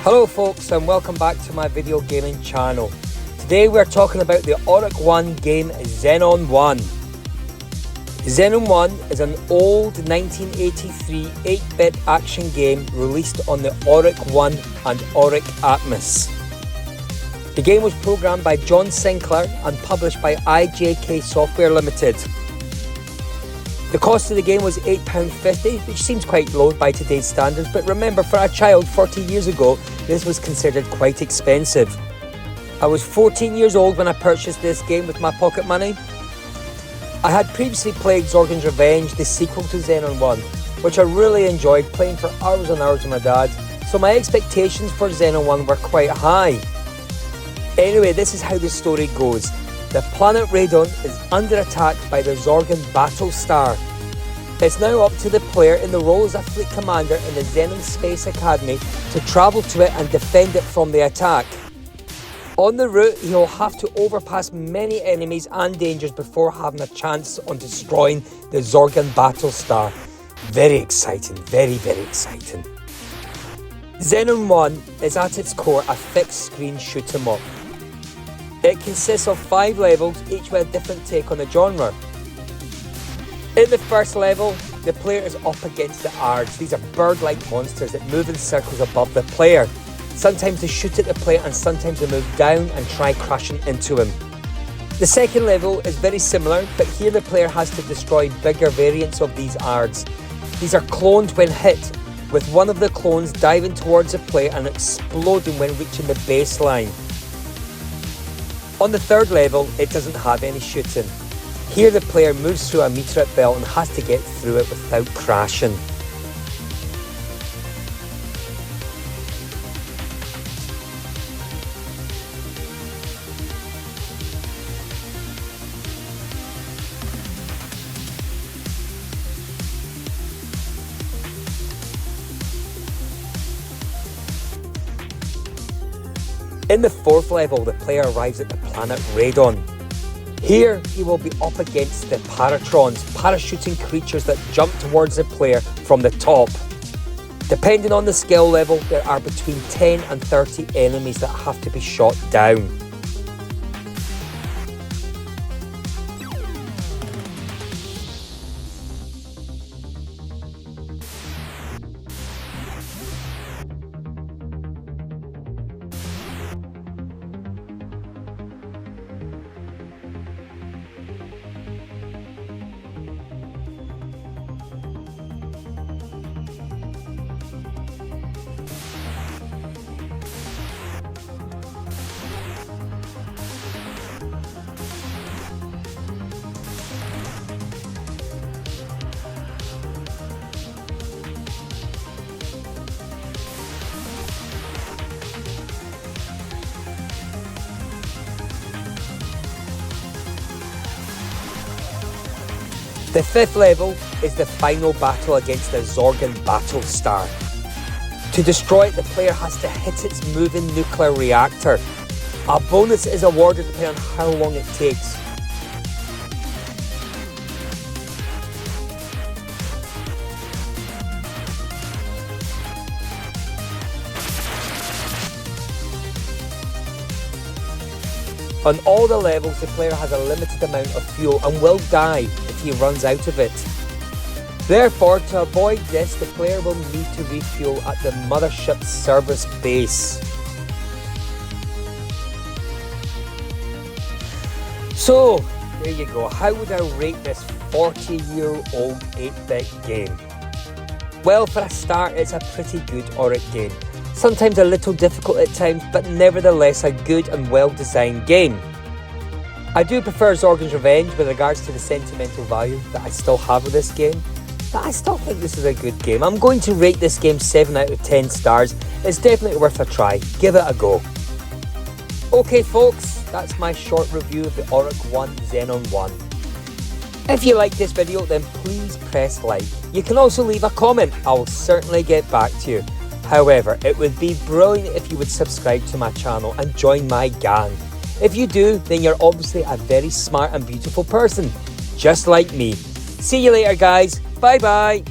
Hello folks, and welcome back to my video gaming channel. Today we're talking about the Oric 1 game XENON-1. XENON-1 is an old 1983 8-bit action game released on the Oric 1 and Oric Atmos. The game was programmed by John Sinclair and published by IJK Software Limited. The cost of the game was £8.50, which seems quite low by today's standards, but remember, for a child 40 years ago, this was considered quite expensive. I was 14 years old when I purchased this game with my pocket money. I had previously played Zorgan's Revenge, the sequel to XENON-1, which I really enjoyed playing for hours and hours with my dad, so my expectations for XENON-1 were quite high. Anyway, this is how the story goes. The planet Radon is under attack by the Zorgan Battle Star. It's now up to the player in the role as a fleet commander in the Xenon Space Academy to travel to it and defend it from the attack. On the route, he'll have to overpass many enemies and dangers before having a chance on destroying the Zorgan Battle Star. Very exciting, very exciting. XENON-1 is at its core a fixed screen shoot 'em up. It consists of 5 levels, each with a different take on the genre. In the first level, the player is up against the Ards. These are bird-like monsters that move in circles above the player. Sometimes they shoot at the player and sometimes they move down and try crashing into him. The second level is very similar, but here the player has to destroy bigger variants of these Ards. These are cloned when hit, with one of the clones diving towards the player and exploding when reaching the baseline. On the third level, it doesn't have any shooting. Here the player moves through a meteorite belt and has to get through it without crashing. In the fourth level, the player arrives at the planet Radon. Here, he will be up against the Paratrons, parachuting creatures that jump towards the player from the top. Depending on the skill level, there are between 10 and 30 enemies that have to be shot down. The fifth level is the final battle against the Zorgan Battle Star. To destroy it, the player has to hit its moving nuclear reactor. A bonus is awarded depending on how long it takes. On all the levels, the player has a limited amount of fuel and will die if he runs out of it. Therefore, to avoid this, the player will need to refuel at the mothership's service base. So, there you go. How would I rate this 40-year-old 8-bit game? Well, for a start, it's a pretty good Oric game. Sometimes a little difficult at times, but nevertheless a good and well-designed game. I do prefer Zorgon's Revenge with regards to the sentimental value that I still have with this game, but I still think this is a good game. I'm going to rate this game 7 out of 10 stars. It's definitely worth a try. Give it a go. Okay folks, that's my short review of the Oric 1 Xenon 1. If you like this video, then please press like. You can also leave a comment. I will certainly get back to you. However, it would be brilliant if you would subscribe to my channel and join my gang. If you do, then you're obviously a very smart and beautiful person, just like me. See you later guys, bye bye.